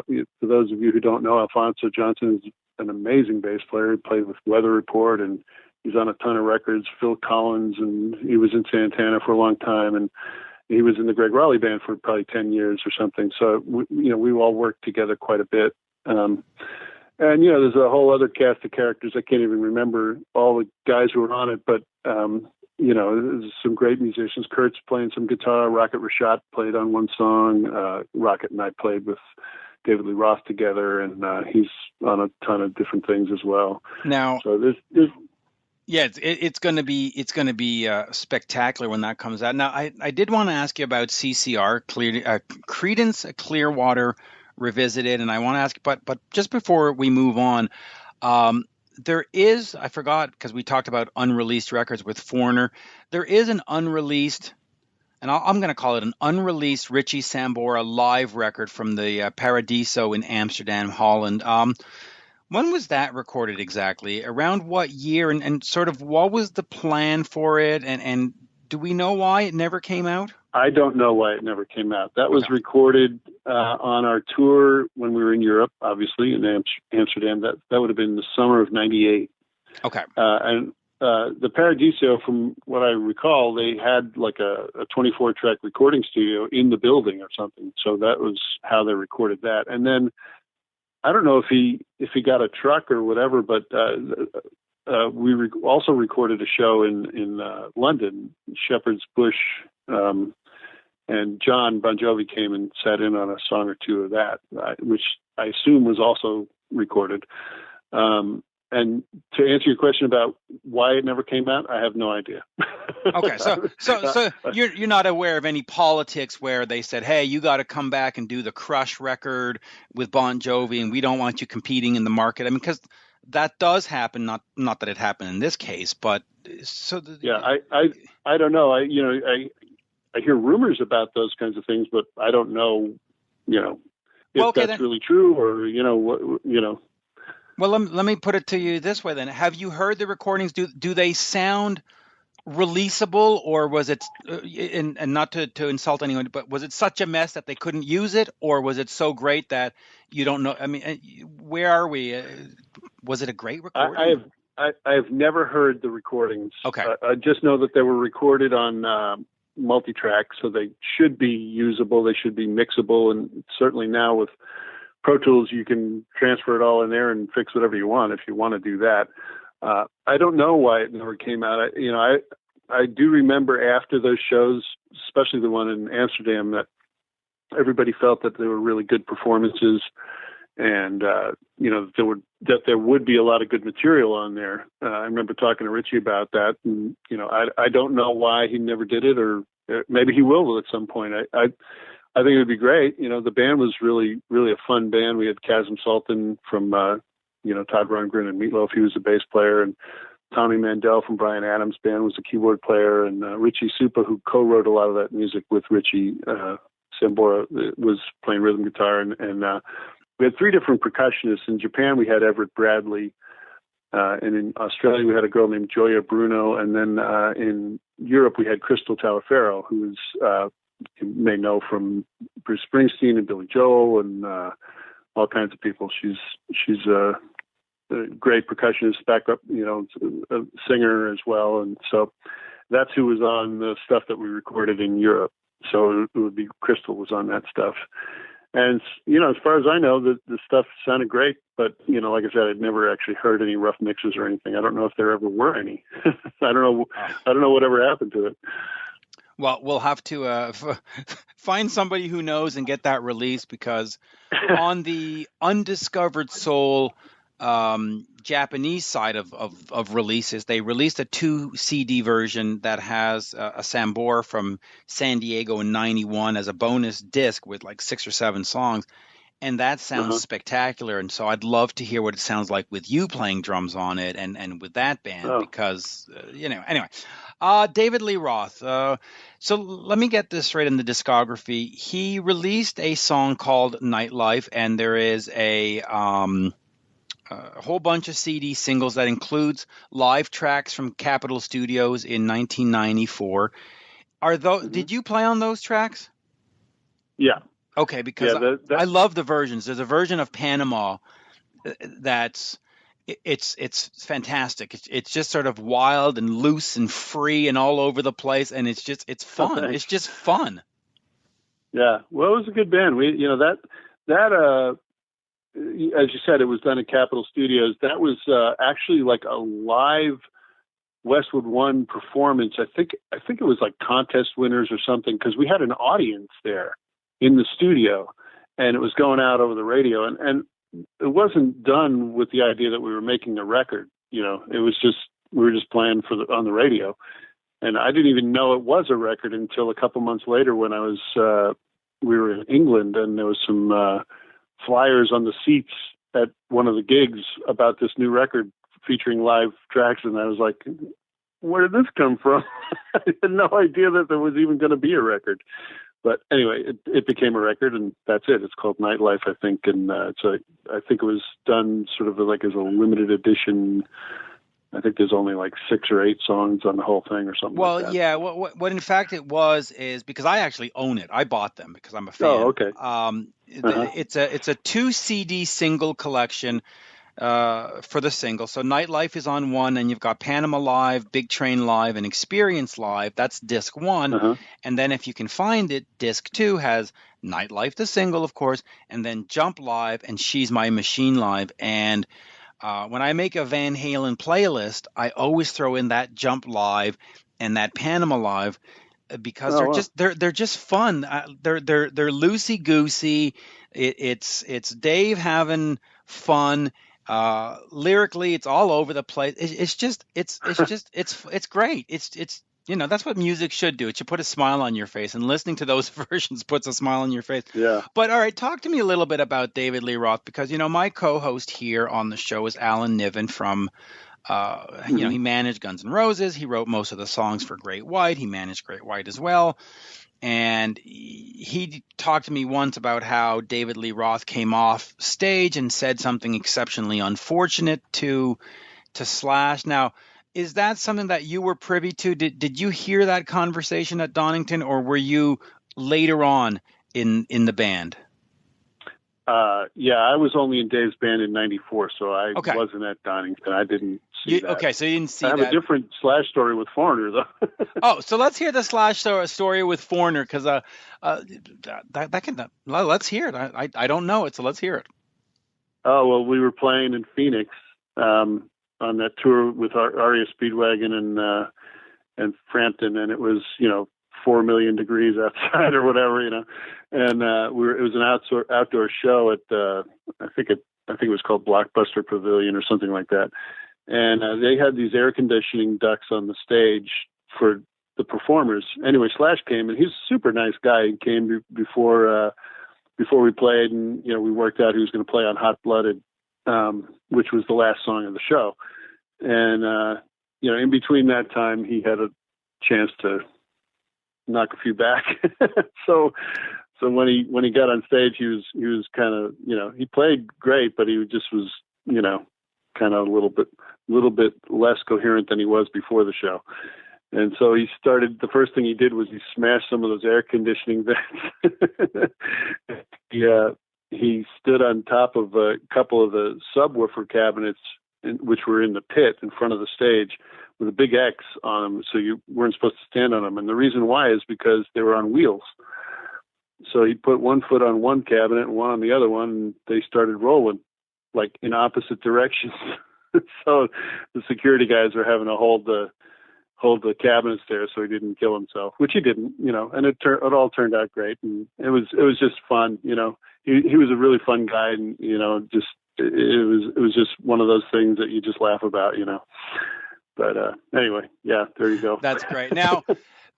For those of you who don't know, Alfonso Johnson is an amazing bass player. He played with Weather Report, and he's on a ton of records. Phil Collins, and he was in Santana for a long time, and he was in the Greg Rolie band for probably 10 years or something. So we all worked together quite a bit. And there's a whole other cast of characters. I can't even remember all the guys who were on it, but there's some great musicians. Kurt's playing some guitar. Rocket Rashad played on one song. Rocket and I played with David Lee Roth together, and he's on a ton of different things as well. Now, so there's yeah, it's going to be spectacular when that comes out. Now, I did want to ask you about CCR, Creedence Clearwater Revisited, and I want to ask, but just before we move on, there is, I forgot because we talked about unreleased records with Foreigner. There is an unreleased, and I'm going to call it an unreleased Richie Sambora live record from the Paradiso in Amsterdam, Holland. When was that recorded exactly? Around what year? And sort of what was the plan for it? And do we know why it never came out? I don't know why it never came out. That was recorded on our tour when we were in Europe, obviously, in Amsterdam. That would have been the summer of '98. Okay. And the Paradiso, from what I recall, they had like a 24-track recording studio in the building or something. So that was how they recorded that. And then I don't know if he got a truck or whatever, but we also recorded a show in London, Shepherd's Bush, and John Bon Jovi came and sat in on a song or two of that, which I assume was also recorded. And to answer your question about why it never came out, I have no idea. Okay, so you're not aware of any politics where they said, "Hey, you got to come back and do the Crush record with Bon Jovi, and we don't want you competing in the market." I mean, because that does happen. Not that it happened in this case, but so. I don't know. I hear rumors about those kinds of things, but I don't know. If that's really true, or. Well, let me put it to you this way then. Have you heard the recordings? Do they sound releasable, or was it, and not to insult anyone, but was it such a mess that they couldn't use it, or was it so great that you don't know? I mean, where are we? Was it a great recording? I have never heard the recordings. Okay. I just know that they were recorded on multi-track, so they should be usable. They should be mixable, and certainly now with Pro Tools, you can transfer it all in there and fix whatever you want if you want to do that. I don't know why it never came out. I do remember after those shows, especially the one in Amsterdam, that everybody felt that they were really good performances, and that there would be a lot of good material on there. I remember talking to Richie about that, and I don't know why he never did it, or maybe he will at some point. I think it would be great. The band was really, really a fun band. We had Chasm Sultan from, Todd Rundgren and Meatloaf. He was the bass player, and Tommy Mandel from Bryan Adams' band was the keyboard player, and Richie Supa, who co-wrote a lot of that music with Richie Sambora, was playing rhythm guitar, and we had three different percussionists. In Japan, we had Everett Bradley, and in Australia, we had a girl named Joya Bruno, and then in Europe, we had Crystal Talaferro, who was you may know from Bruce Springsteen and Billy Joel and all kinds of people. She's a great percussionist, backup, a singer as well, and so that's who was on the stuff that we recorded in Europe. So it would be Crystal was on that stuff, and as far as I know, the stuff sounded great. But like I said, I'd never actually heard any rough mixes or anything. I don't know if there ever were any. I don't know whatever happened to it. Well, we'll have to find somebody who knows and get that released, because on the Undiscovered Soul Japanese side of releases, they released a 2 CD version that has a Sambora from San Diego in '91 as a bonus disc with like 6 or 7 songs. And that sounds spectacular. And so I'd love to hear what it sounds like with you playing drums on it and with that band, because, anyway. David Lee Roth. So let me get this straight in the discography. He released a song called Nightlife, and there is a whole bunch of CD singles that includes live tracks from Capitol Studios in 1994. Did you play on those tracks? Yeah. Okay, because I love the versions. There's a version of Panama that's it's fantastic. It's just sort of wild and loose and free and all over the place, and it's fun. It's just fun. Yeah, well, it was a good band. We that as you said, it was done at Capitol Studios. That was actually like a live Westwood One performance. I think it was like contest winners or something, because we had an audience there in the studio, and it was going out over the radio, and it wasn't done with the idea that we were making a record. It was just, we were just playing on the radio, and I didn't even know it was a record until a couple months later when I was we were in England, and there was some flyers on the seats at one of the gigs about this new record featuring live tracks, and I was like, where did this come from? I had no idea that there was even going to be a record. But anyway, it became a record, and that's it. It's called Nightlife, I think, and so I think it was done sort of like as a limited edition. I think there's only like 6 or 8 songs on the whole thing or something. Well, like that. Yeah. What in fact it was is because I actually own it. I bought them because I'm a fan. Oh, okay. It's a 2 CD single collection for the single. So Nightlife is on one, and you've got Panama Live, Big Train Live, and Experience Live. That's disc 1. And then if you can find it, disc 2 has Nightlife, the single, of course, and then Jump Live and She's My Machine Live. And when I make a Van Halen playlist, I always throw in that Jump Live and that Panama Live, because they're just fun. They're loosey goosey. It's Dave having fun. Lyrically, it's all over the place. It's great. It's that's what music should do. It should put a smile on your face, and listening to those versions puts a smile on your face. Yeah. But all right, talk to me a little bit about David Lee Roth, because my co-host here on the show is Alan Niven from. He managed Guns N' Roses. He wrote most of the songs for Great White. He managed Great White as well. And he talked to me once about how David Lee Roth came off stage and said something exceptionally unfortunate to Slash. Now, is that something that you were privy to? Did you hear that conversation at Donington, or were you later on in the band? Yeah, I was only in Dave's band in '94, so I wasn't at Donington. I didn't see that. Okay, so you didn't see that. I have a different Slash story with Foreigner, though. Oh, so let's hear the Slash story with Foreigner, because let's hear it. I don't know it, so let's hear it. Oh, well, we were playing in Phoenix on that tour with Aria Speedwagon and Frampton, and it was 4 million degrees outside or whatever, and it was an outdoor show at I think it was called Blockbuster Pavilion or something like that, and they had these air conditioning ducts on the stage for the performers. Anyway, Slash came, and he's a super nice guy. He came before we played, and we worked out he was going to play on Hot Blooded, which was the last song of the show, and in between that time he had a chance to knock a few back. so when he got on stage, he was kind of, he played great, but he just was, kind of a little bit less coherent than he was before the show. And so the first thing he did was he smashed some of those air conditioning vents. He stood on top of a couple of the subwoofer cabinets, which were in the pit in front of the stage, with a big X on them, so you weren't supposed to stand on them. And the reason why is because they were on wheels. So he put one foot on one cabinet and one on the other one, and they started rolling, like in opposite directions. So the security guys were having to hold the cabinets there so he didn't kill himself, which he didn't, and it all turned out great. And it was just fun, he was a really fun guy, and, it was just one of those things that you just laugh about, But anyway, yeah, there you go. That's great. Now,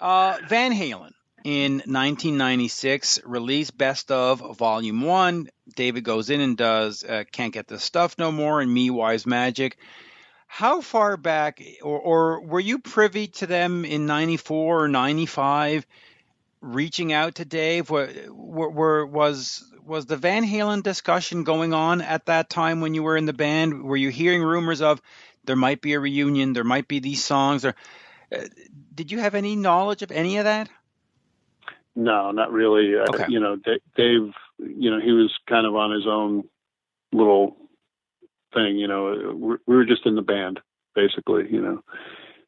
Van Halen in 1996 released Best of Volume 1. David goes in and does Can't Get This Stuff No More and Me, Wise Magic. How far back, or were you privy to them in 94 or 95 reaching out to Dave? Was the Van Halen discussion going on at that time when you were in the band? Were you hearing rumors of there might be a reunion, there might be these songs, or did you have any knowledge of any of that? No, not really. Okay. Dave, he was kind of on his own little thing. We were just in the band, basically.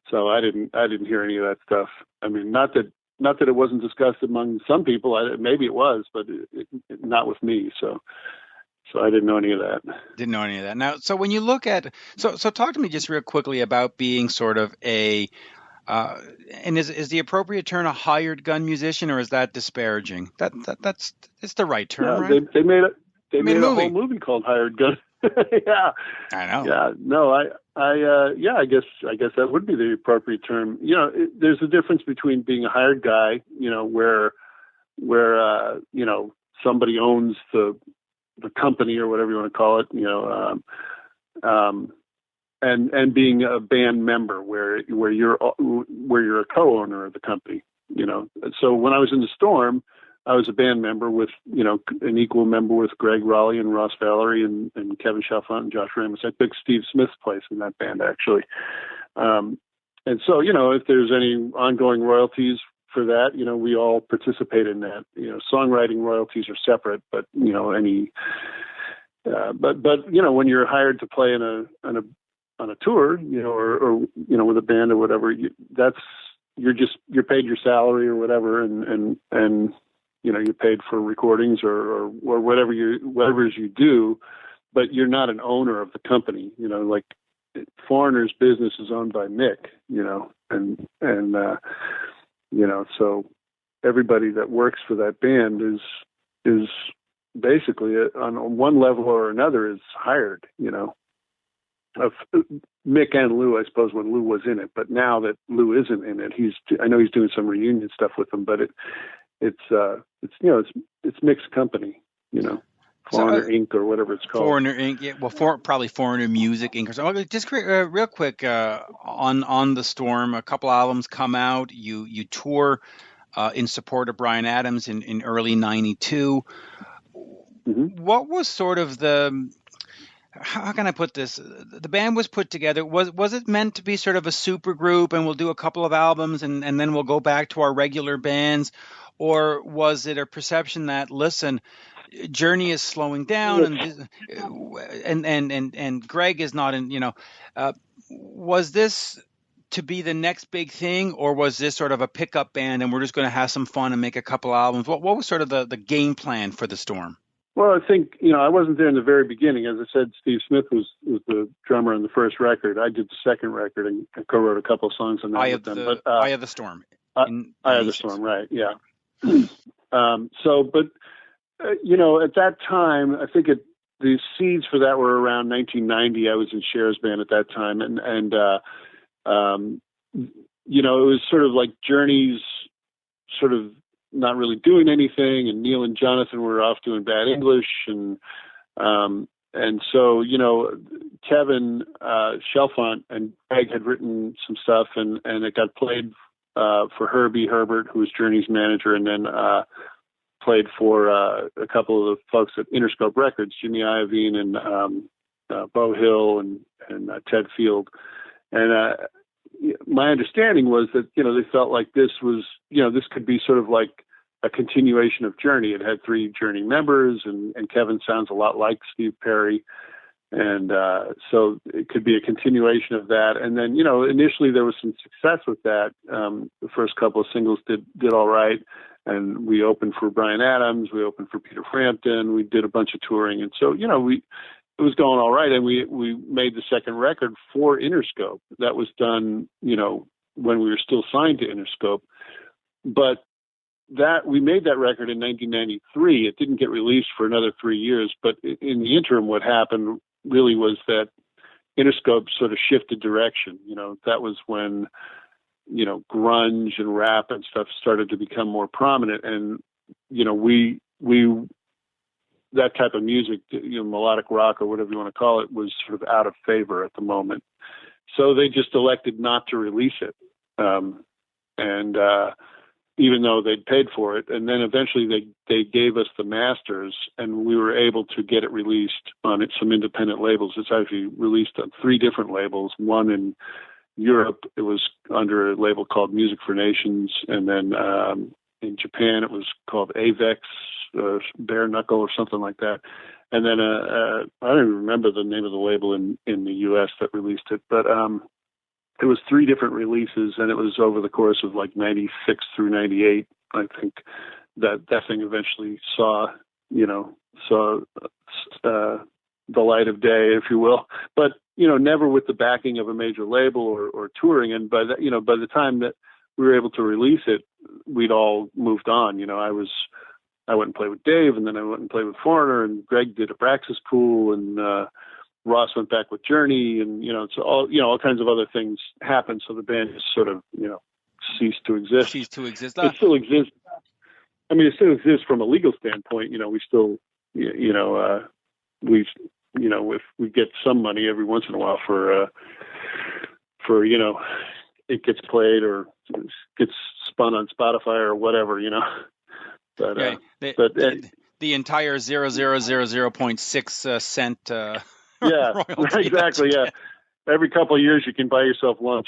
So I didn't hear any of that stuff. I mean, not that it wasn't discussed among some people. Maybe it was, but not with me. So I didn't know any of that. Didn't know any of that. Now, so when you look at, so talk to me just real quickly about being sort of a, and is the appropriate term a hired gun musician, or is that disparaging? That's it's the right term, right? They made a whole movie called Hired Gun. Yeah, I know. Yeah, no, I guess that would be the appropriate term. There's a difference between being a hired guy, where somebody owns the company or whatever you want to call it, and being a band member where you're a co-owner of the company, So when I was in the Storm, I was a band member with, an equal member with Greg Rolie and Ross Valerie and Kevin Chalfant and Josh Ramos. I took Steve Smith's place in that band, actually. And so, if there's any ongoing royalties for that, we all participate in that. Songwriting royalties are separate, but when you're hired to play on a tour, or with a band or whatever, you're paid your salary or whatever, and you're paid for recordings or whatever you do, but you're not an owner of the company. Like Foreigner's business is owned by Mick, so everybody that works for that band is basically on one level or another is hired, of Mick and Lou, I suppose, when Lou was in it. But now that Lou isn't in it, I know he's doing some reunion stuff with them. But it's Mick's company, Foreigner Inc. or whatever it's called. Foreigner Inc. Yeah, well, probably Foreigner Music Inc. or something. Just real quick on the Storm. A couple albums come out. You tour in support of Bryan Adams in early '92. Mm-hmm. What was sort of how can I put this? The band was put together. Was it meant to be sort of a super group and we'll do a couple of albums and then we'll go back to our regular bands? Or was it a perception that, listen, Journey is slowing down and Gregg is not in, was this to be the next big thing, or was this sort of a pickup band and we're just going to have some fun and make a couple albums? What was sort of the game plan for the Storm? Well, I think, I wasn't there in the very beginning. As I said, Steve Smith was the drummer on the first record. I did the second record and co-wrote a couple of songs on that with them. Eye of the Storm. Eye of the Storm, right, yeah. At that time, I think the seeds for that were around 1990. I was in Cher's band at that time. And it was sort of like Journey's sort of not really doing anything, and Neil and Jonathan were off doing Bad English, and so Kevin Chalfant and Greg had written some stuff, and it got played for Herbie Herbert, who was Journey's manager, and then played for a couple of the folks at Interscope Records, Jimmy Iovine and Bo Hill and Ted Field, and my understanding was that, they felt like this was, this could be sort of like a continuation of Journey. It had 3 Journey members, and Kevin sounds a lot like Steve Perry. And so it could be a continuation of that. And then, initially there was some success with that. The first couple of singles did all right. And we opened for Bryan Adams. We opened for Peter Frampton. We did a bunch of touring. And so, it was going all right, and we made the second record for Interscope. That was done, when we were still signed to Interscope. But we made that record in 1993. It didn't get released for another 3 years. But in the interim, what happened really was that Interscope sort of shifted direction. That was when, grunge and rap and stuff started to become more prominent, and we. That type of music, melodic rock or whatever you want to call it, was sort of out of favor at the moment. So they just elected not to release it. And even though they'd paid for it, and then eventually they gave us the masters, and we were able to get it released on some independent labels. It's actually released on 3 different labels. One in Europe, it was under a label called Music for Nations. And then in Japan, it was called Avex, Bare Knuckle or something like that. And then I don't even remember the name of the label in the U.S. that released it, but it was 3 different releases, and it was over the course of like 96 through 98. I think that thing eventually saw the light of day, if you will, but never with the backing of a major label or touring. And by the time that we were able to release it, we'd all moved on. I went and played with Dave, and then I went and played with Foreigner, and Greg did Abraxas Pool, and Ross went back with Journey, and so all kinds of other things happened. So the band just sort of ceased to exist. It still exists. I mean, it still exists from a legal standpoint. We still if we get some money every once in a while for it gets played or gets spun on Spotify or whatever. But, yeah, the entire 0.6 cent. Yeah, exactly. Yeah, every couple of years you can buy yourself lunch.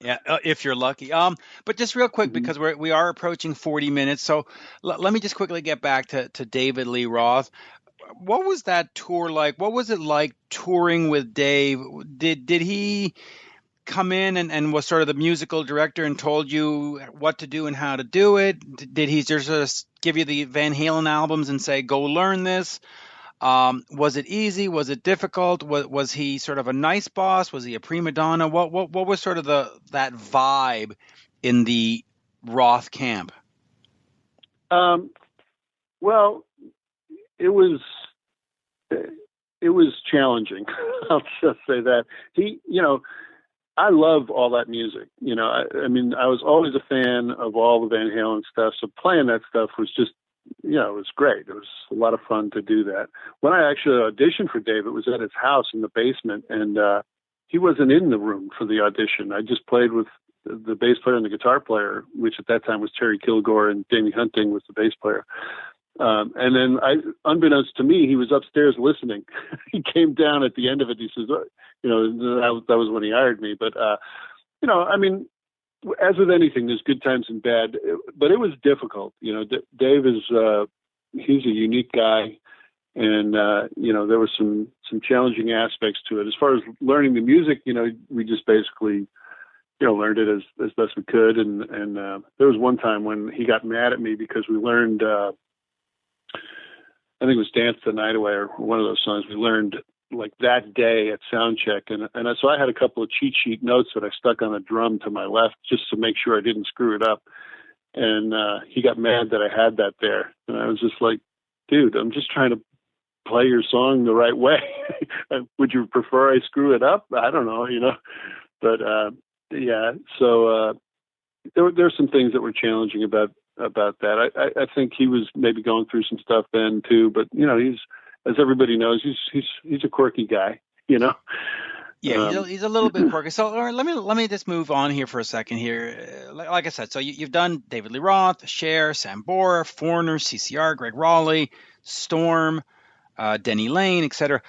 Yeah, if you're lucky. But just real quick, because we are approaching 40 minutes, so let me just quickly get back to David Lee Roth. What was that tour like? What was it like touring with Dave? Did he come in and was sort of the musical director and told you what to do and how to do it? Did he just sort of give you the Van Halen albums and say, go learn this? Was it easy? Was it difficult? Was he sort of a nice boss? Was he a prima donna? What was sort of that vibe in the Roth camp? Well, it was it was challenging. I'll just say that. I love all that music. I mean, I was always a fan of all the Van Halen stuff. So playing that stuff was just, it was great. It was a lot of fun to do that. When I actually auditioned for Dave, it was at his house in the basement, and he wasn't in the room for the audition. I just played with the bass player and the guitar player, which at that time was Terry Kilgore, and Danny Hunting was the bass player. And then unbeknownst to me, he was upstairs listening. He came down at the end of it. He says, that was when he hired me. But, I mean, as with anything, there's good times and bad, but it was difficult. Dave is, he's a unique guy. And, there were some challenging aspects to it. As far as learning the music, we just basically, learned it as best we could. And there was one time when he got mad at me because we learned, I think it was Dance the Night Away or one of those songs we learned like that day at sound check. And so I had a couple of cheat sheet notes that I stuck on a drum to my left just to make sure I didn't screw it up. And he got mad that I had that there. And I was just like, dude, I'm just trying to play your song the right way. Would you prefer I screw it up? I don't know, but yeah. So there are some things that were challenging about that. I think he was maybe going through some stuff then too, but he's, as everybody knows, he's a quirky guy, Yeah, he's a little bit quirky. So let me just move on here for a second here. Like I said, so you've done David Lee Roth, Cher, Sambora, Foreigner, CCR, Greg Rolie, Storm, Denny Lane, etc.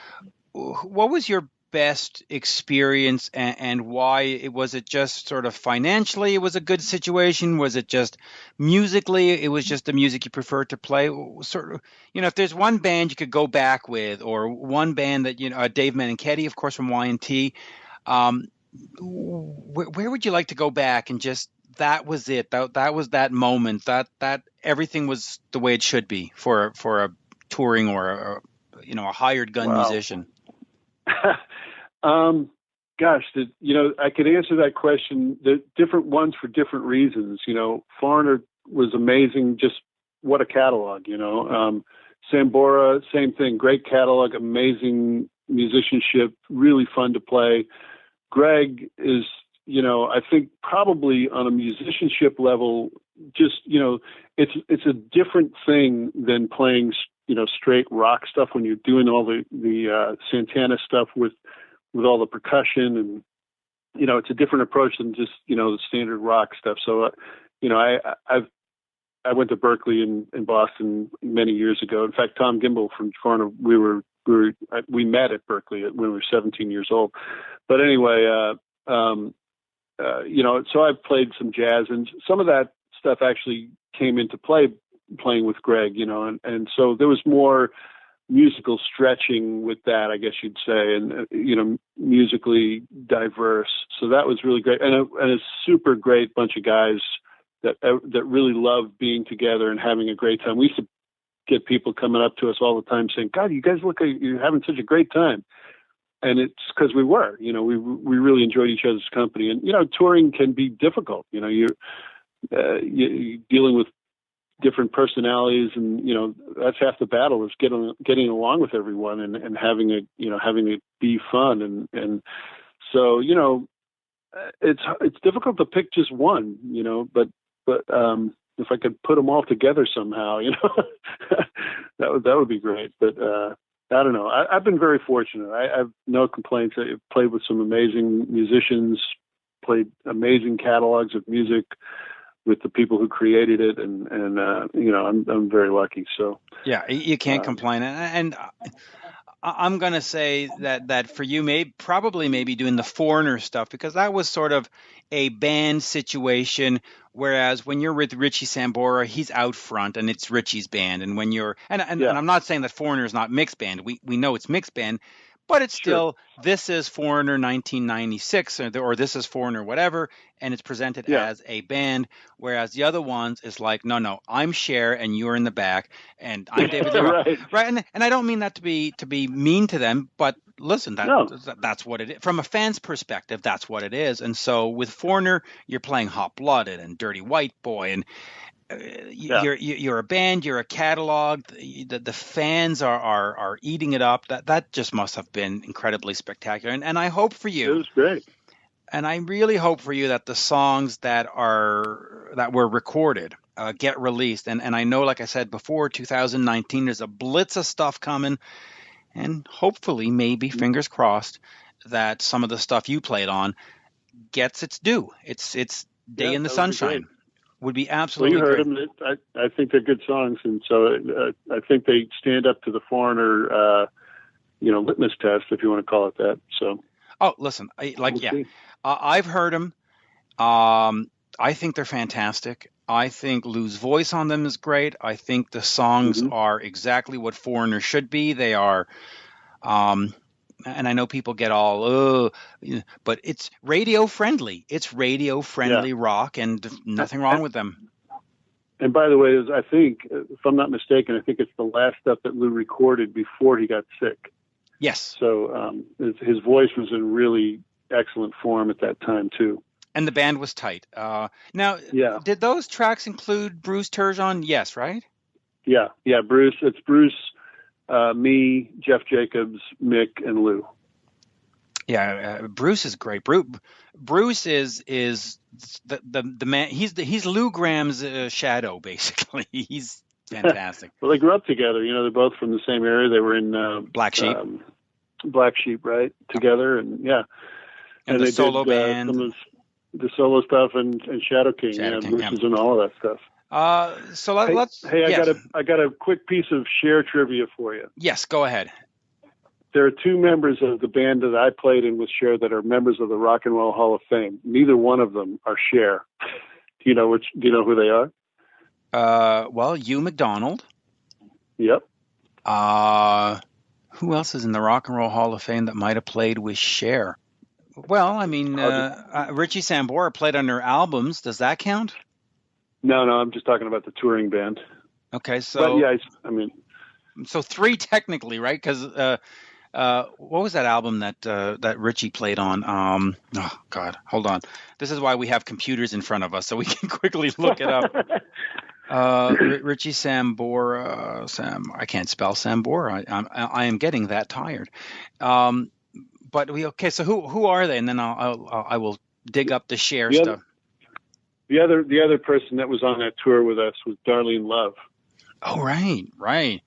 What was your best experience, and why? Was it just sort of financially it was a good situation? Was it just musically it was just the music you preferred to play? Sort of, if there's one band you could go back with, or one band that Dave Meniketti, of course, from Y&T, where would you like to go back and just that was it, that was that moment, that everything was the way it should be for a touring or a hired gun musician? Gosh, I could answer that question. The different ones for different reasons. Foreigner was amazing. Just what a catalog, Sambora, same thing. Great catalog, amazing musicianship, really fun to play. Gregg is, I think probably on a musicianship level, just, it's a different thing than playing, straight rock stuff when you're doing all the Santana stuff with all the percussion, and it's a different approach than just the standard rock stuff. So I went to Berkeley in Boston many years ago. In fact, Tom Gimbel from Foreigner, we met at Berkeley when we were 17 years old. But anyway, so I've played some jazz, and some of that stuff actually came into play playing with Gregg, and so there was more musical stretching with that, I guess you'd say, and musically diverse. So that was really great, and a super great bunch of guys that really loved being together and having a great time. We used to get people coming up to us all the time saying, "God, you guys look like you're having such a great time," and it's because we were. We really enjoyed each other's company, and touring can be difficult. You're dealing with different personalities, and that's half the battle is getting along with everyone and having it be fun, and so it's difficult to pick just one, but if I could put them all together somehow, that would be great. But I don't know. I've been very fortunate. I have no complaints. I've played with some amazing musicians, played amazing catalogs of music with the people who created it, and I'm very lucky. So yeah, you can't complain. And I'm gonna say that for you, probably doing the Foreigner stuff, because that was sort of a band situation. Whereas when you're with Richie Sambora, he's out front and it's Richie's band. And when you're and I'm not saying that Foreigner is not mixed band. We know it's mixed band. But it's still, this is Foreigner 1996, or this is Foreigner whatever, and it's presented as a band, whereas the other ones is like, no, I'm Cher and you're in the back, and I'm David Lee Roth. Right? And I don't mean that to be mean to them, but listen, that's what it is. From a fan's perspective, that's what it is. And so with Foreigner, you're playing Hot Blooded and Dirty White Boy, you're a band, you're a catalog. The fans are eating it up. That just must have been incredibly spectacular. And I hope for you. It was great. And I really hope for you that the songs that were recorded get released. And I know, like I said before, 2019, there's a blitz of stuff coming. And hopefully, maybe, fingers crossed, that some of the stuff you played on gets its due. It's Day in the Sunshine. Would be absolutely great. Well, you great. heard them. I think they're good songs. And so I think they stand up to the Foreigner, litmus test, if you want to call it that. So. Oh, listen, I've heard them. I think they're fantastic. I think Lou's voice on them is great. I think the songs are exactly what Foreigner should be. They are, and I know people get all, but it's radio friendly. It's radio friendly rock, and nothing wrong with them. And by the way, I think, if I'm not mistaken, I think it's the last stuff that Lou recorded before he got sick. Yes. So his voice was in really excellent form at that time too. And the band was tight. Did those tracks include Bruce Turgeon? Yes, right? Yeah, Bruce. It's Bruce, me, Jeff Jacobs, Mick, and Lou. Yeah, Bruce is great. Bruce is the man. He's Lou Gramm's shadow, basically. He's fantastic. Well, they grew up together. They're both from the same area. They were in Black Sheep. Black Sheep, right? Together, and and the solo band, some of the solo stuff, and Shadow King. Bruce is in all of that stuff. So let's. I got a quick piece of Cher trivia for you. Yes, go ahead. There are two members of the band that I played in with Cher that are members of the Rock and Roll Hall of Fame. Neither one of them are Cher. Do you know who they are? Well, Hugh McDonald. Yep. Who else is in the Rock and Roll Hall of Fame that might have played with Cher? Well, I mean, Richie Sambora played on their albums. Does that count? No, I'm just talking about the touring band. Okay, so. But so three technically, right? Because what was that album that Richie played on? Oh God, hold on. This is why we have computers in front of us, so we can quickly look it up. Richie Sambora, I can't spell Sambora. I am getting that tired. But so who are they? And then I will dig up the Cher stuff. The other person that was on that tour with us was Darlene Love. Oh right.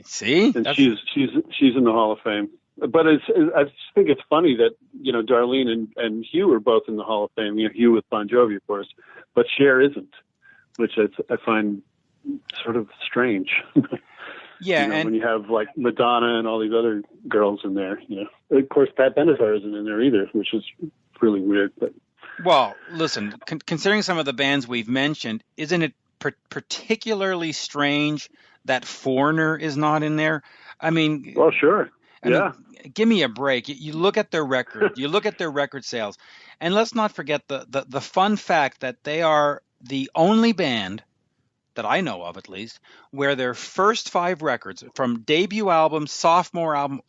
See, and she's in the Hall of Fame. But I think it's funny that Darlene and Hugh are both in the Hall of Fame. Hugh with Bon Jovi, of course, but Cher isn't, which I find sort of strange. Yeah, and when you have like Madonna and all these other girls in there, Of course, Pat Benatar isn't in there either, which is really weird. But well, listen, considering some of the bands we've mentioned, isn't it particularly strange that Foreigner is not in there? I mean, well, sure, I mean, give me a break. You look at their record, you look at their record sales, and let's not forget the fun fact that they are the only band that I know of, at least, where their first 5 records, from debut album, sophomore album,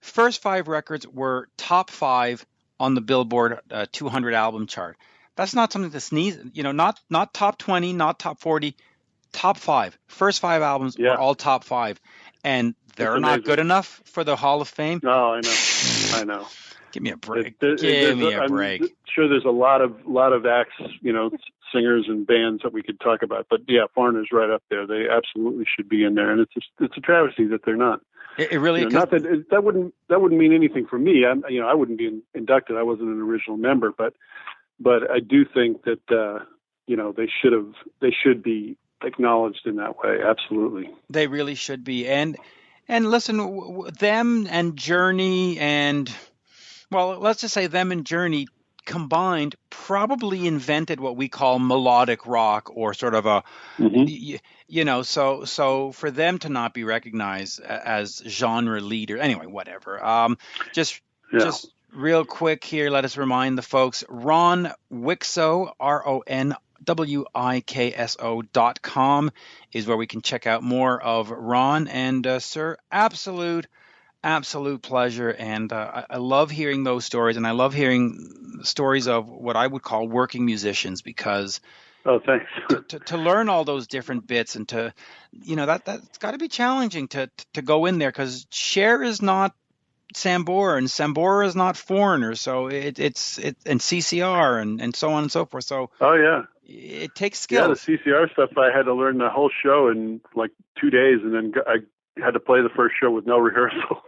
first 5 records were top 5 on the Billboard 200 album chart. That's not something to sneeze. Not top 20, not top 40, top 5. First 5 albums were all top 5, and they're not good enough for the Hall of Fame. No, I know. Give me a break. Give me a break. I'm sure there's a lot of acts, singers and bands that we could talk about, but Foreigner's right up there. They absolutely should be in there, and it's a travesty that they're not. It really not that wouldn't mean anything for me. I wouldn't be inducted. I wasn't an original member, but I do think that they should be acknowledged in that way. Absolutely, they really should be. And listen, them and Journey and. Well, let's just say them and Journey combined probably invented what we call melodic rock, or sort of a, so for them to not be recognized as genre leader, anyway, whatever. Just real quick here, let us remind the folks, Ron Wikso, RONWIKSO.com is where we can check out more of Ron. And sir, absolute pleasure, and I love hearing those stories, and I love hearing stories of what I would call working musicians, because Oh, thanks. to learn all those different bits, and to, that's got to be challenging to go in there, because Cher is not Sambora, and Sambora is not Foreigner, so it's and CCR and so on and so forth. So oh yeah, it takes skill. Yeah, the CCR stuff, I had to learn the whole show in like 2 days, and then I had to play the first show with no rehearsal.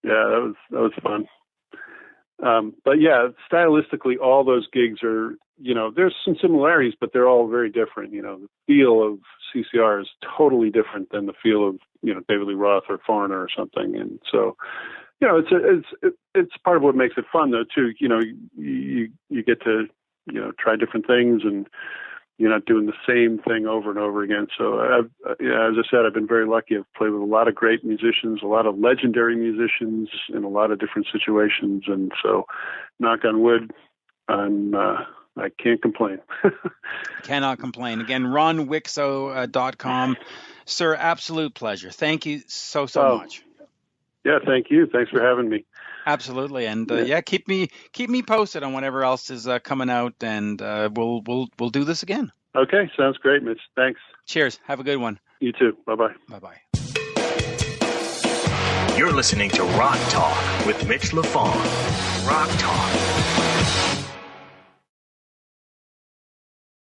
Yeah, that was fun. But yeah, stylistically, all those gigs are, there's some similarities, but they're all very different. The feel of CCR is totally different than the feel of, David Lee Roth or Foreigner or something. And so, it's part of what makes it fun though, too. You get to, try different things, and you're not doing the same thing over and over again. So as I said, I've been very lucky. I've played with a lot of great musicians, a lot of legendary musicians in a lot of different situations. And so, knock on wood, I can't complain. Cannot complain. Again, ronwikso.com. Sir, absolute pleasure. Thank you so much. Yeah, thank you. Thanks for having me. Absolutely. And keep me posted on whatever else is coming out, and we'll do this again. Okay, sounds great, Mitch. Thanks. Cheers. Have a good one. You too. Bye-bye. Bye-bye. You're listening to Rock Talk with Mitch LaFon. Rock Talk.